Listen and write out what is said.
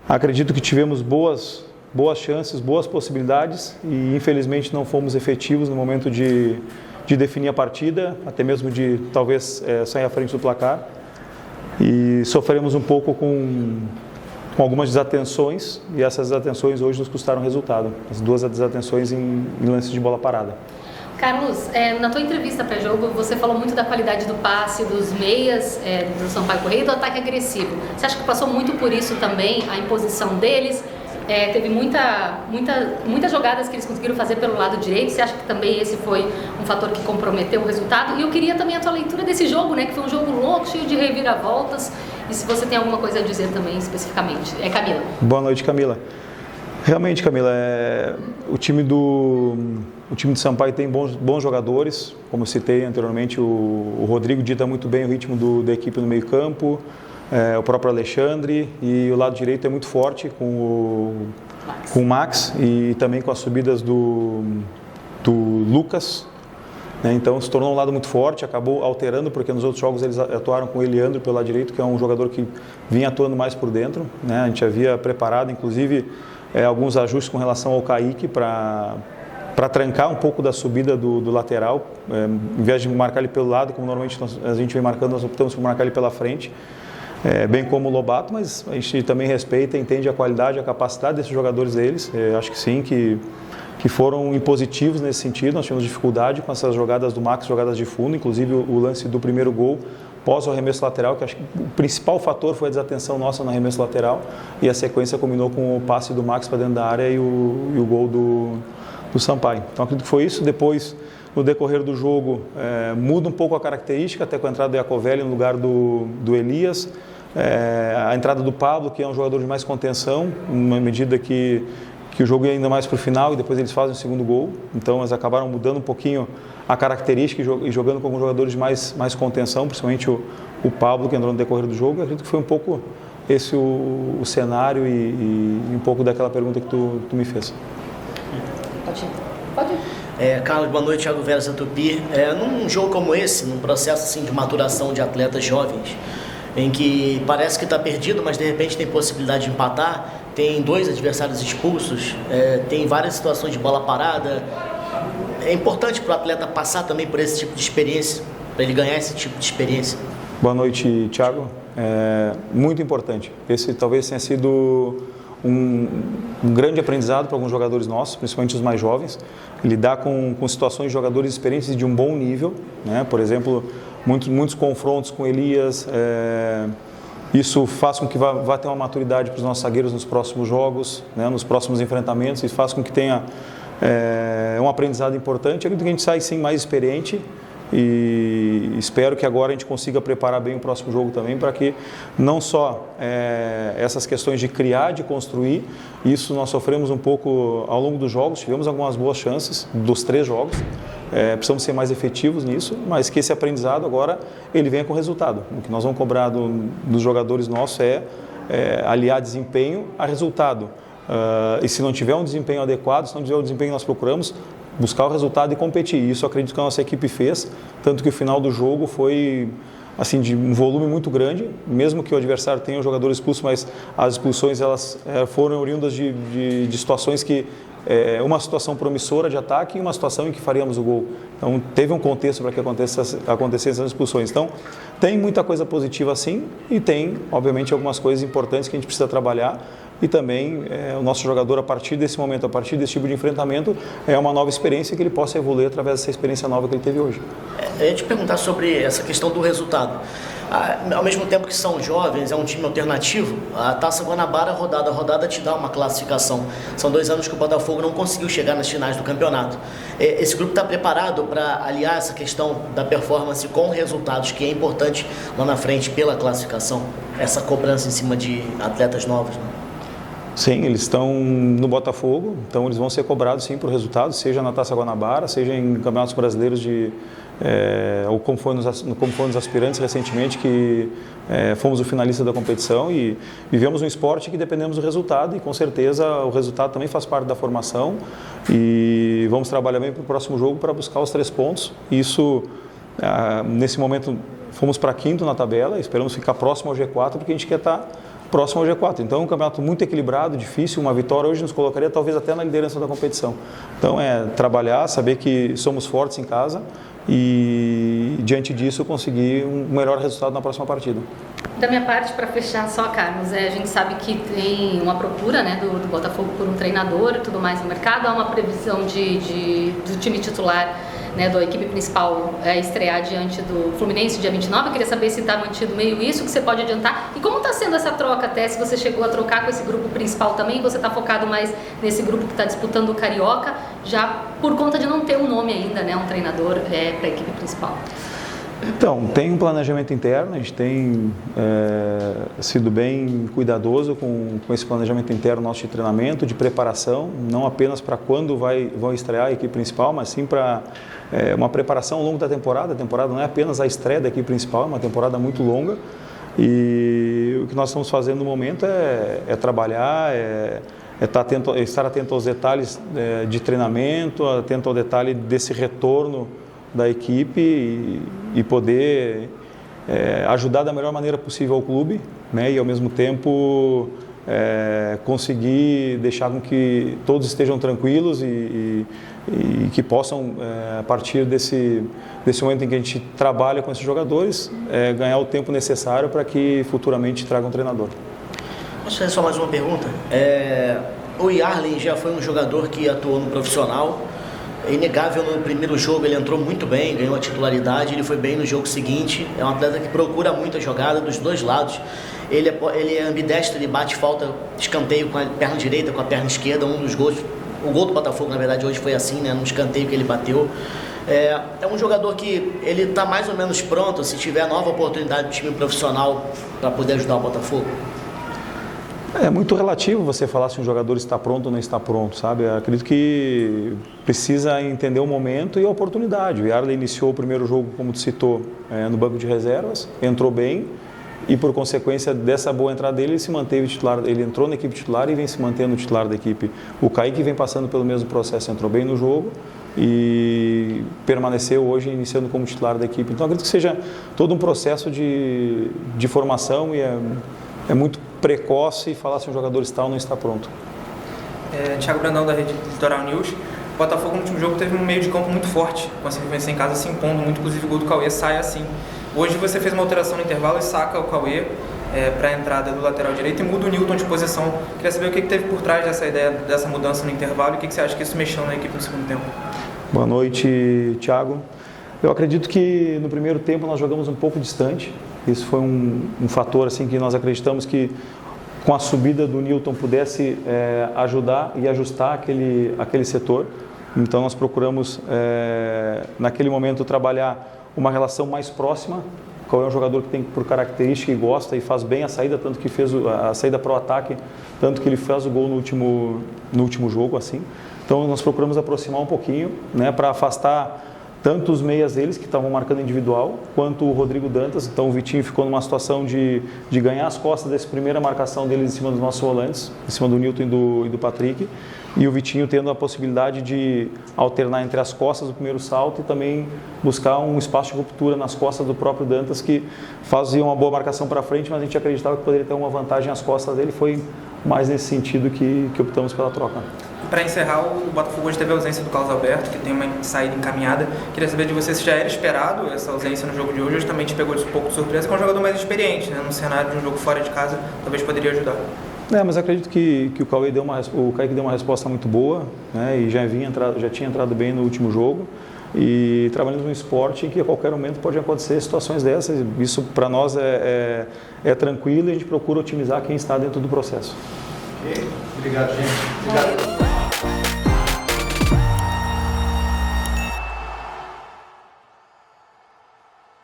Acredito que tivemos boas chances, boas possibilidades e infelizmente não fomos efetivos no momento de definir a partida, até mesmo de talvez sair à frente do placar. E sofremos um pouco com algumas desatenções e essas desatenções hoje nos custaram resultado. As 2 desatenções em lances de bola parada. Carlos, na tua entrevista pré-jogo, você falou muito da qualidade do passe, dos meias do Sampaio Corrêa e do ataque agressivo. Você acha que passou muito por isso também, a imposição deles? Teve muitas jogadas que eles conseguiram fazer pelo lado direito. Você acha que também esse foi um fator que comprometeu o resultado? E eu queria também a tua leitura desse jogo, né? Que foi um jogo louco, cheio de reviravoltas. E se você tem alguma coisa a dizer também especificamente. Camila. Boa noite, Camila. Realmente, Camila, o time de Sampaio tem bons jogadores, como eu citei anteriormente, o Rodrigo dita muito bem o ritmo da equipe no meio campo, o próprio Alexandre, e o lado direito é muito forte com o Max e também com as subidas do Lucas, né? Então se tornou um lado muito forte, acabou alterando porque nos outros jogos eles atuaram com o Eliandro pelo lado direito, que é um jogador que vinha atuando mais por dentro, né? A gente havia preparado inclusive alguns ajustes com relação ao Kaique para trancar um pouco da subida do lateral, em vez de marcar ele pelo lado, como normalmente a gente vem marcando, nós optamos por marcar ele pela frente, bem como o Lobato, mas a gente também respeita, entende a qualidade, a capacidade desses jogadores deles. Acho que sim, que foram impositivos nesse sentido. Nós tivemos dificuldade com essas jogadas do Max, jogadas de fundo, inclusive o lance do primeiro gol pós o arremesso lateral, que acho que o principal fator foi a desatenção nossa no arremesso lateral, e a sequência combinou com o passe do Max para dentro da área e o gol do Sampaio. Então acredito que foi isso. Depois, no decorrer do jogo, muda um pouco a característica, até com a entrada do Iacovelli no lugar do Elias, a entrada do Pablo, que é um jogador de mais contenção, numa medida que o jogo ia ainda mais para o final e depois eles fazem o segundo gol. Então eles acabaram mudando um pouquinho a característica e jogando com alguns jogadores de mais contenção, principalmente o Pablo, que entrou no decorrer do jogo. Eu acredito que foi um pouco esse o cenário e um pouco daquela pergunta que tu me fez. Pode ir. Carlos, boa noite, Thiago Veras da Tupi. Num jogo como esse, num processo assim, de maturação de atletas jovens, em que parece que está perdido, mas de repente tem possibilidade de empatar, tem 2 adversários expulsos, tem várias situações de bola parada. É importante para o atleta passar também por esse tipo de experiência, para ele ganhar esse tipo de experiência. Boa noite, Thiago. Muito importante. Esse talvez tenha sido um grande aprendizado para alguns jogadores nossos, principalmente os mais jovens, lidar com situações de jogadores experientes de um bom nível, né? Por exemplo, muitos confrontos com Elias, isso faz com que vá ter uma maturidade para os nossos zagueiros nos próximos jogos, né? Nos próximos enfrentamentos, isso faz com que tenha um aprendizado importante. Eu acredito que a gente sai sim mais experiente e espero que agora a gente consiga preparar bem o próximo jogo também, para que não só essas questões de criar, de construir, isso nós sofremos um pouco ao longo dos jogos, tivemos algumas boas chances dos 3 jogos, precisamos ser mais efetivos nisso, mas que esse aprendizado agora ele venha com resultado. O que nós vamos cobrar dos jogadores nossos aliar desempenho a resultado. E se não tiver um desempenho adequado, se não tiver o desempenho que nós procuramos, buscar o resultado e competir. Isso eu acredito que a nossa equipe fez, tanto que o final do jogo foi assim, de um volume muito grande, mesmo que o adversário tenha um jogador expulso, mas as expulsões elas foram oriundas de situações que uma situação promissora de ataque e uma situação em que faríamos o gol. Então teve um contexto para que acontecessem essas expulsões. Então tem muita coisa positiva sim, e tem obviamente algumas coisas importantes que a gente precisa trabalhar. E também o nosso jogador, a partir desse momento, a partir desse tipo de enfrentamento, é uma nova experiência que ele possa evoluir através dessa experiência nova que ele teve hoje. Eu ia te perguntar sobre essa questão do resultado. Ao mesmo tempo que são jovens, é um time alternativo, a Taça Guanabara, rodada a rodada, te dá uma classificação. São 2 anos que o Botafogo não conseguiu chegar nas finais do campeonato. Esse grupo está preparado para aliar essa questão da performance com resultados, que é importante lá na frente pela classificação, essa cobrança em cima de atletas novos, né? Sim, eles estão no Botafogo, então eles vão ser cobrados sim por resultados, seja na Taça Guanabara, seja em campeonatos brasileiros ou como foi nos aspirantes recentemente, que fomos o finalista da competição, e vivemos um esporte que dependemos do resultado, e com certeza o resultado também faz parte da formação, e vamos trabalhar bem para o próximo jogo para buscar os 3 pontos. Isso, nesse momento, fomos para 5º na tabela, esperamos ficar próximo ao G4, porque a gente quer estar próximo ao G4. Então, é um campeonato muito equilibrado, difícil. Uma vitória hoje nos colocaria talvez até na liderança da competição. Então, é trabalhar, saber que somos fortes em casa e, diante disso, conseguir um melhor resultado na próxima partida. Da minha parte, para fechar só, Carlos, a gente sabe que tem uma procura, né, do Botafogo por um treinador e tudo mais no mercado. Há uma previsão do time titular, né, da equipe principal estrear diante do Fluminense dia 29. Eu queria saber se está mantido meio isso, que você pode adiantar. E como está sendo essa troca até, se você chegou a trocar com esse grupo principal também, você está focado mais nesse grupo que está disputando o Carioca, já por conta de não ter um nome ainda, né, um treinador para a equipe principal. Então, tem um planejamento interno, a gente tem sido bem cuidadoso com esse planejamento interno nosso de treinamento, de preparação, não apenas para quando vão estrear a equipe principal, mas sim para uma preparação ao longo da temporada. A temporada não é apenas a estreia da equipe principal, é uma temporada muito longa e o que nós estamos fazendo no momento é trabalhar, estar atento aos detalhes de treinamento, atento ao detalhe desse retorno da equipe e poder ajudar da melhor maneira possível ao clube, né, e ao mesmo tempo conseguir deixar com que todos estejam tranquilos e que possam, a partir desse momento em que a gente trabalha com esses jogadores, ganhar o tempo necessário para que futuramente tragam um treinador. Posso fazer só mais uma pergunta? O Yarley já foi um jogador que atuou no profissional. É inegável, no primeiro jogo ele entrou muito bem, ganhou a titularidade, ele foi bem no jogo seguinte. É um atleta que procura muita jogada dos dois lados. Ele é ambidestro, ele bate falta, escanteio com a perna direita, com a perna esquerda. Um dos gols, o gol do Botafogo, na verdade, hoje foi assim, né, no escanteio que ele bateu. É um jogador que ele está mais ou menos pronto, se tiver nova oportunidade do time profissional, para poder ajudar o Botafogo. É muito relativo você falar se um jogador está pronto ou não está pronto, sabe? Eu acredito que precisa entender o momento e a oportunidade. O Yarley iniciou o primeiro jogo, como tu citou, no banco de reservas, entrou bem e, por consequência dessa boa entrada dele, ele se manteve titular. Ele entrou na equipe titular e vem se mantendo titular da equipe. O Kaique vem passando pelo mesmo processo, entrou bem no jogo e permaneceu hoje iniciando como titular da equipe. Então, acredito que seja todo um processo de formação e é muito precoce falar se um jogador está ou não está pronto. Thiago Brandão, da Rede Litoral News. O Botafogo no último jogo teve um meio de campo muito forte, conseguiu vencer em casa se impondo muito, inclusive o gol do Cauê sai assim. Hoje você fez uma alteração no intervalo e saca o Cauê para a entrada do lateral direito e muda o Newton de posição. Queria saber o que teve por trás dessa ideia, dessa mudança no intervalo e o que você acha que isso mexeu na equipe no segundo tempo. Boa noite, Thiago. Eu acredito que no primeiro tempo nós jogamos um pouco distante. Isso foi um fator assim, que nós acreditamos que com a subida do Newton pudesse ajudar e ajustar aquele setor. Então nós procuramos naquele momento trabalhar uma relação mais próxima. Qual é um jogador que tem por característica e gosta e faz bem a saída, tanto que fez a saída para o ataque, tanto que ele fez o gol no último jogo, assim. Então nós procuramos aproximar um pouquinho, né, para afastar tanto os meias deles, que estavam marcando individual, quanto o Rodrigo Dantas. Então o Vitinho ficou numa situação de ganhar as costas dessa primeira marcação deles em cima dos nossos volantes, em cima do Newton e do Patrick, e o Vitinho tendo a possibilidade de alternar entre as costas do primeiro salto e também buscar um espaço de ruptura nas costas do próprio Dantas, que fazia uma boa marcação para frente, mas a gente acreditava que poderia ter uma vantagem às costas dele. Foi mais nesse sentido que optamos pela troca. Para encerrar, o Botafogo hoje teve a ausência do Carlos Alberto, que tem uma saída encaminhada. Queria saber de você se já era esperado essa ausência no jogo de hoje também te pegou um pouco de surpresa, que é um jogador mais experiente, né? No cenário de um jogo fora de casa, talvez poderia ajudar. Mas acredito que o Kaique deu uma resposta muito boa, né? E já tinha entrado bem no último jogo. E trabalhamos num esporte em que a qualquer momento pode acontecer situações dessas. Isso para nós é tranquilo e a gente procura otimizar quem está dentro do processo. Ok, obrigado, gente. Obrigado.